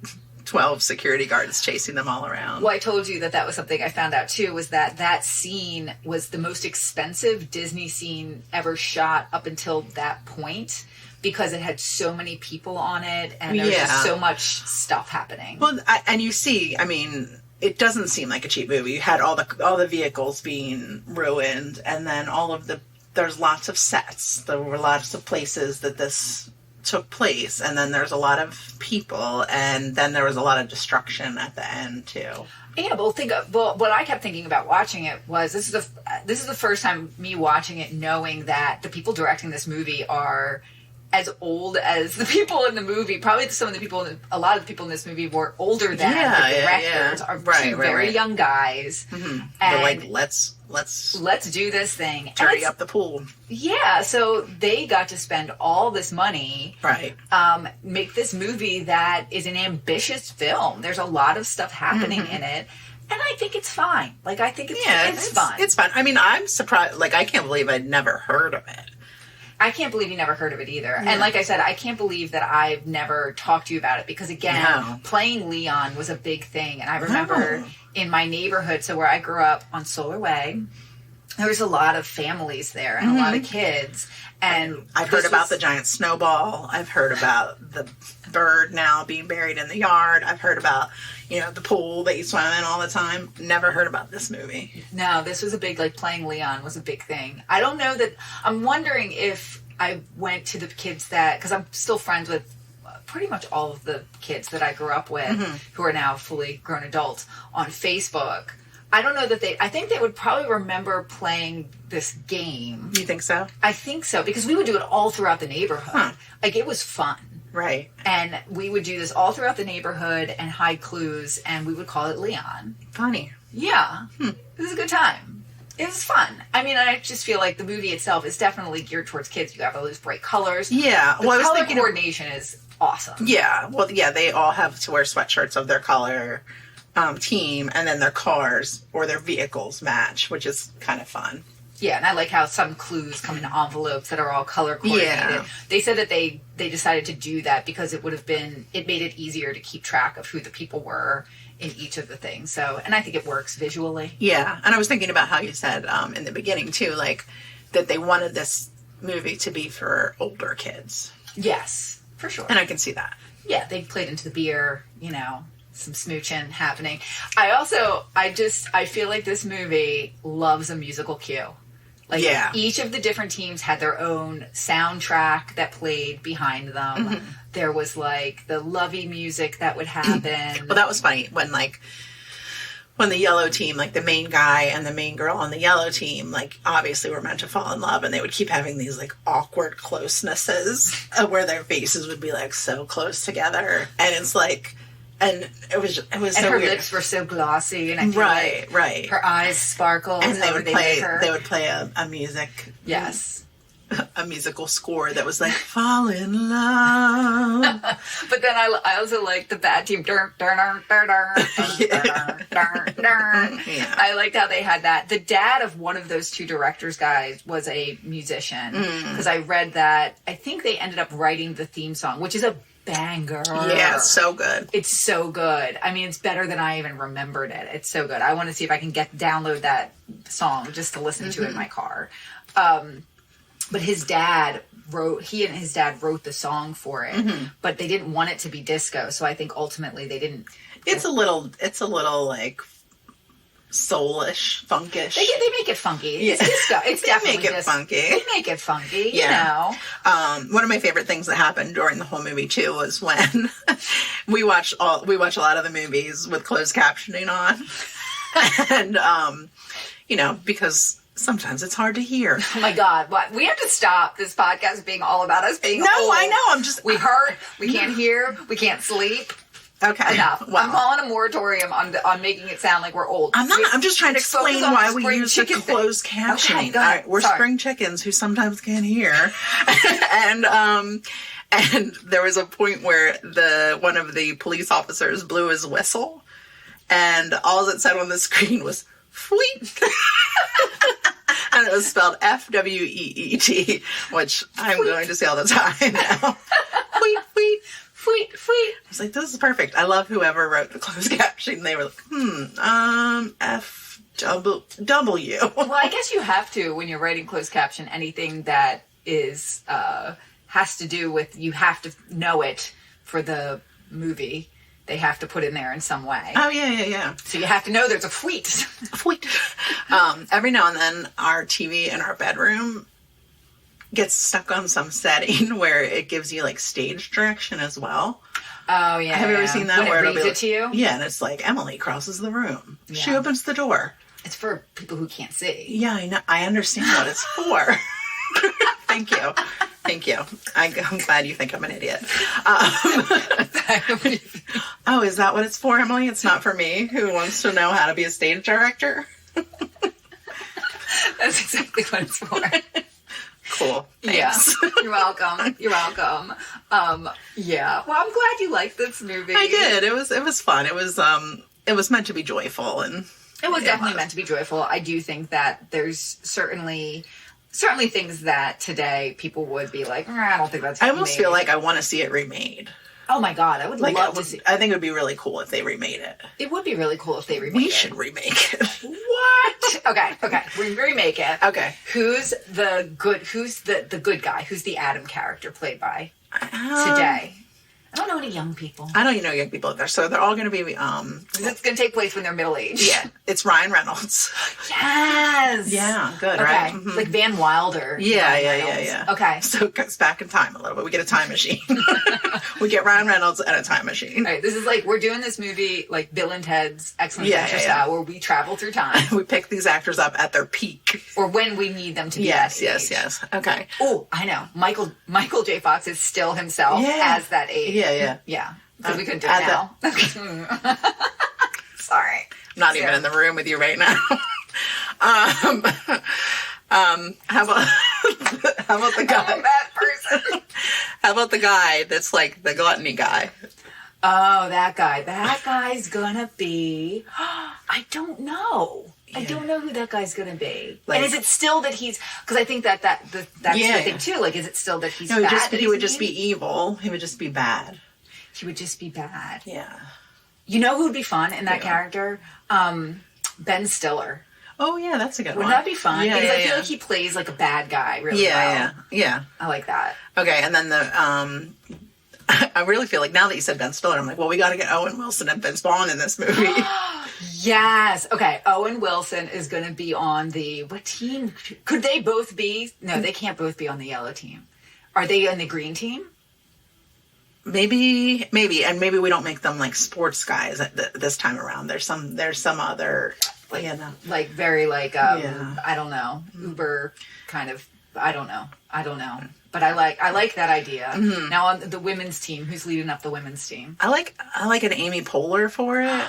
12 security guards chasing them all around. Well, I told you that was something I found out, too, was that scene was the most expensive Disney scene ever shot up until that point, because it had so many people on it, and there was just so much stuff happening. Well, and you see, I mean, it doesn't seem like a cheap movie. You had all the vehicles being ruined, and then there's lots of sets. There were lots of places that this took place, and then there's a lot of people, and then there was a lot of destruction at the end too. Yeah, but what I kept thinking about watching it was this is the first time me watching it knowing that the people directing this movie are as old as the people in the movie. Probably a lot of the people in this movie were older than the directors. Are two very young guys. Mm-hmm. And they're like, let's do this thing. Dirty up the pool. Yeah, so they got to spend all this money. Right. Make this movie that is an ambitious film. There's a lot of stuff happening in it. And I think it's fine. Like, I think it's fun. It's fun. I mean, I'm surprised. Like, I can't believe I'd never heard of it. I can't believe you never heard of it either. Yeah. And like I said, I can't believe that I've never talked to you about it, because, again, playing Leon was a big thing. And I remember in my neighborhood, so where I grew up on Solar Way, there was a lot of families there and a lot of kids. And I've heard about the giant snowball. I've heard about the bird now being buried in the yard. I've heard about, the pool that you swim in all the time. Never heard about this movie. No, this was a big, like, playing Leon was a big thing. I don't know that, I'm wondering if I went to the kids because I'm still friends with pretty much all of the kids that I grew up with who are now fully grown adults on Facebook. I don't know that I think they would probably remember playing this game. You think so? I think so, because we would do it all throughout the neighborhood. Like, it was fun. Right. And we would do this all throughout the neighborhood and hide clues, and we would call it Leon. Funny. Yeah. It was a good time. It was fun. I mean, I just feel like the movie itself is definitely geared towards kids. You have all those bright colors. Yeah. The color coordination is awesome. Yeah. Well, yeah, they all have to wear sweatshirts of their color team, and then their cars or their vehicles match, which is kind of fun. Yeah, and I like how some clues come in envelopes that are all color coordinated. Yeah. They said that they decided to do that because it made it easier to keep track of who the people were in each of the things. So, and I think it works visually. Yeah, and I was thinking about how you said in the beginning too, like, that they wanted this movie to be for older kids. Yes, for sure. And I can see that. Yeah, they played into the beer, some smooching happening. I feel like this movie loves a musical cue. Like, each of the different teams had their own soundtrack that played behind them. There was, like, the lovey music that would happen. Well, that was funny when the yellow team, like, the main guy and the main girl on the yellow team, like, obviously were meant to fall in love, and they would keep having these, like, awkward closenesses where their faces would be, like, so close together. And it's like... And it was and so her weird. lips were so glossy, and I feel like her eyes sparkled. And they would play a music. Yes, a musical score that was like, fall in love. But then I also like the Bad Team. I liked how they had that. The dad of one of those two directors guys was a musician, because I read that I think they ended up writing the theme song, which is a banger. Yeah, so good. It's so good. I mean, it's better than I even remembered it. It's so good. I want to see if I can download that song just to listen to in my car. But his dad wrote the song for it, but they didn't want it to be disco. So I think ultimately they didn't. It's a little like soulish, funkish. They make it funky. It's disco. It's definitely make it funky. They make it funky. Yeah. You know. One of my favorite things that happened during the whole movie too was when we watch a lot of the movies with closed captioning on, and you know, because sometimes it's hard to hear. Oh my God! What, we have to stop this podcast being all about us being No, old. I know. We hurt. We can't hear. We can't sleep. Okay. Enough. Well, I'm calling a moratorium on making it sound like we're old. I'm not. I'm just trying to explain why we use the closed captioning. Okay, go ahead. All right, we're spring chickens who sometimes can't hear, and there was a point where one of the police officers blew his whistle, and all it said on the screen was "fweet," and it was spelled FWEET, which I'm going to say all the time now. Fweet, fweet. Fweet. I was like, this is perfect. I love whoever wrote the closed caption. They were like, FW. Well, I guess you have to, when you're writing closed caption, anything that is, has to do with, you have to know it for the movie. They have to put in there in some way. Oh, yeah. So you have to know there's a fweet. Fweet. Every now and then, our TV in our bedroom gets stuck on some setting where it gives you like stage direction as well. Oh yeah. Have you ever seen that? When where it it'll reads be it to you? Yeah, and it's like Emily crosses the room. Yeah. She opens the door. It's for people who can't see. Yeah, I know. I understand what it's for. Thank you. I'm glad you think I'm an idiot. Oh, is that what it's for, Emily? It's not for me, who wants to know how to be a stage director? That's exactly what it's for. Cool. Thanks. Yeah. You're welcome. Yeah. Well, I'm glad you liked this movie. I did. It was fun. It was meant to be joyful, and it was definitely meant to be joyful. I do think that there's certainly things that today people would be like, I don't think that's. I almost feel like I want to see it remade. Oh my God, I would love to see. I think it would be really cool if they remade it. It would be really cool if they remade it. We should remake it. What? Okay. We remake it. Okay. Who's the good guy? Who's the Adam character played by today? I don't know any young people. I don't know young people out there, so they're all going to be. It's going to take place when they're middle aged. Yeah, it's Ryan Reynolds. Yes. Yeah, good. Okay. Right. Mm-hmm. Like Van Wilder. Yeah. Okay. So it goes back in time a little bit. We get a time machine. We get Ryan Reynolds and a time machine. All right, this is like we're doing this movie like Bill and Ted's Excellent Adventure style, where we travel through time. We pick these actors up at their peak, or when we need them to be. Yes. Okay. Oh, I know. Michael J. Fox is still himself as that age. Yeah. Because we couldn't do it now. Sorry. I'm not even in the room with you right now. How about the guy? I'm a bad person. How about the guy that's like the gluttony guy? Oh, that guy. That guy's gonna be. I don't know. Yeah. I don't know who that guy's gonna be. Like, and is it still that he's? Because I think that's the thing too. Like, is it still that he's? No, he would just be evil. He would just be bad. He would just be bad. Yeah. You know who would be fun in that character? Ben Stiller. Oh yeah, that's a good one. Wouldn't that be fun? Yeah, because I feel like he plays like a bad guy really well. Yeah. I like that. Okay, and then I really feel like now that you said Ben Stiller, I'm like, well, we got to get Owen Wilson and Vince Vaughn in this movie. Yes. Okay. Owen Wilson is going to be on what team? Could they both be? No, they can't both be on the yellow team. Are they on the green team? Maybe, and maybe we don't make them like sports guys this time around. There's some other, like very like I don't know, Uber kind of. I don't know. But I like that idea. Mm-hmm. Now on the women's team, who's leading up the women's team? I like an Amy Poehler for it.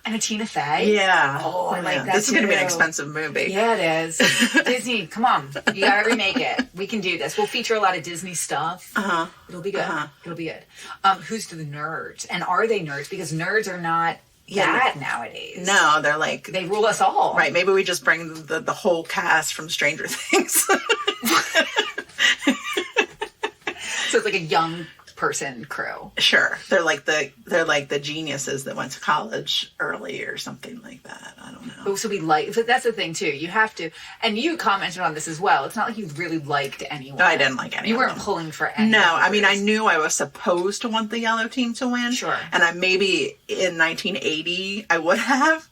And a Tina Fey. Yeah. Oh, I like that This is going to be an too. expensive movie. Yeah, it is. Disney, come on. You gotta remake it. We can do this. We'll feature a lot of Disney stuff. It'll be good. It'll be good. Who's the nerds? And are they nerds? Because nerds are not that nowadays. No, they're like... They rule us all. Right, maybe we just bring the whole cast from Stranger Things. So it's like a young person crew. Sure. They're like the geniuses that went to college early or something like that. I don't know. So but that's the thing too. You have to, and you commented on this as well. It's not like you really liked anyone. No, I didn't like anyone. You weren't pulling for anyone. No, I mean, I knew I was supposed to want the yellow team to win. Sure. And maybe in 1980 I would have,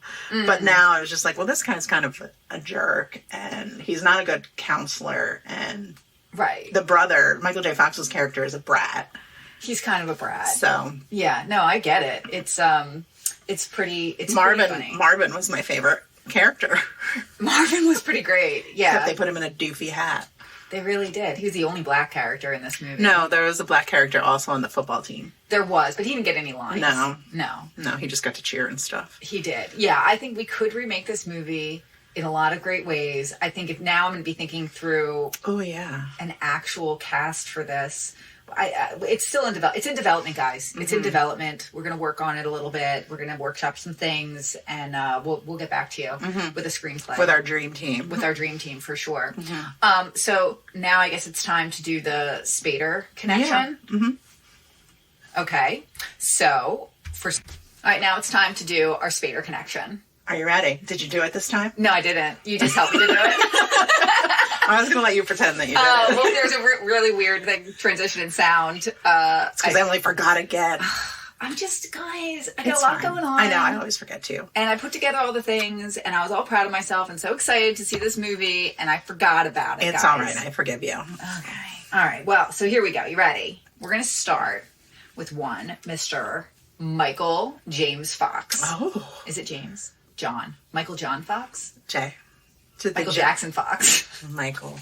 but now I was just like, well, this guy's kind of a jerk, and he's not a good counselor, and right. the brother, Michael J. Fox's character, is a brat. He's kind of a brat. So yeah, no, I get it. It's pretty funny. Marvin was my favorite character. Marvin was pretty great. Yeah. Except they put him in a doofy hat. They really did. He was the only black character in this movie. No, there was a black character also on the football team. There was, but he didn't get any lines. No, he just got to cheer and stuff. He did. Yeah, I think we could remake this movie in a lot of great ways. I think now I'm going to be thinking through an actual cast for this. It's still in development. It's in development, guys. It's in development. We're going to work on it a little bit. We're going to workshop some things, and we'll get back to you with a screenplay. With our dream team. With our dream team, for sure. So now I guess it's time to do the Spader connection. Yeah. Okay. So, all right, now it's time to do our Spader connection. Are you ready? Did you do it this time? No, I didn't. You just helped me to do it. I was going to let you pretend that you did it. Well, there's a really weird transition in sound. It's because Emily forgot again. I'm just, guys, I got a lot going on. I know, I always forget too. And I put together all the things, and I was all proud of myself and so excited to see this movie, and I forgot about it, It's guys. all right, I forgive you. Okay. All right, well, so here we go. You ready? We're going to start with one Mr. Michael James Fox. Oh. Is it James? John. Michael John Fox? Jay. Michael Jackson Fox. Michael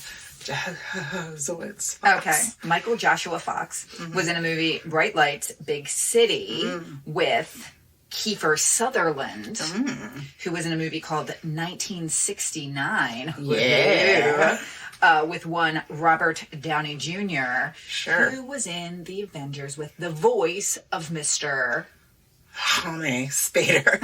Zoids Fox. Okay. Michael Joshua Fox was in a movie, Bright Lights, Big City, with Kiefer Sutherland, who was in a movie called 1969. Yeah. With one Robert Downey Jr., Sure. who was in The Avengers with the voice of Mr. Honey, Spader.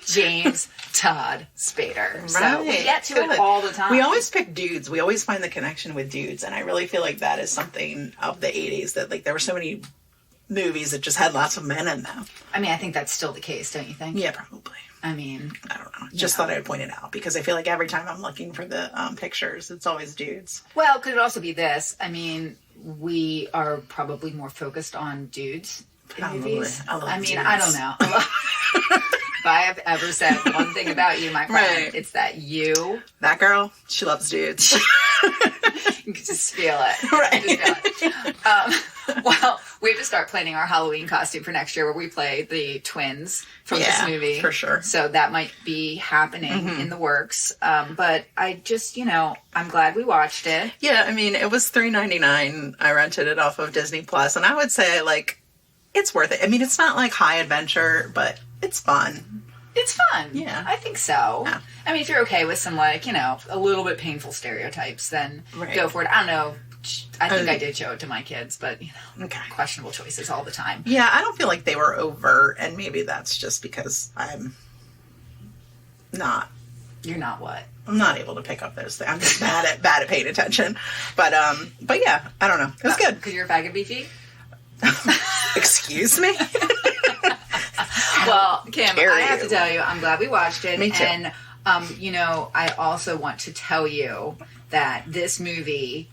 James Todd Spader. Right. So we get to it all the time. We always pick dudes. We always find the connection with dudes. And I really feel like that is something of the 80s, that like there were so many movies that just had lots of men in them. I mean, I think that's still the case, don't you think? Yeah, probably. I mean, I don't know. Just thought I'd point it out because I feel like every time I'm looking for the pictures, it's always dudes. well, could it also be this? I mean, we are probably more focused on dudes in Probably. movies. I mean, love I dudes. don't know. If I have ever said one thing about you, my friend, Right. it's that you That girl, she loves dudes. can just feel it. Right. Just feel it. Well, we have to start planning our Halloween costume for next year, where we play the twins from this movie. for sure. So that might be happening in the works. But I just, I'm glad we watched it. Yeah, I mean, it was $3.99. I rented it off of Disney Plus, and I would say, like, it's worth it. I mean, it's not like high adventure, but it's fun. It's fun. Yeah. I think so. Yeah. I mean, if you're okay with some, like, a little bit painful stereotypes, then Right. go for it. I don't know. I think I did show it to my kids, but, Okay. questionable choices all the time. Yeah, I don't feel like they were overt, and maybe that's just because I'm not You're not what? I'm not able to pick up those things. I'm just bad at paying attention. But yeah, I don't know. It was good. Because you're a bag of beefy? Excuse me? Well, Kim, dare I have to you. tell you, I'm glad we watched it. Me too. And, I also want to tell you that this movie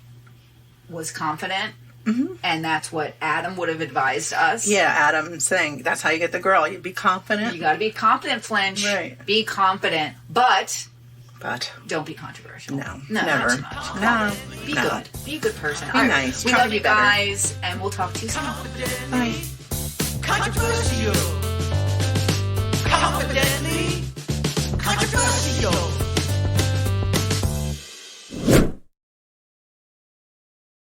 was confident. And that's what Adam would have advised us. Yeah, Adam saying that's how you get the girl. You be confident. You got to be confident, Flinch. Right. Be confident. But But don't be controversial. no, Not never. too much. No. Be no. good. Be a good person. Be nice. We Try to love be you better. guys, and we'll talk to you soon. Bye. Controversial.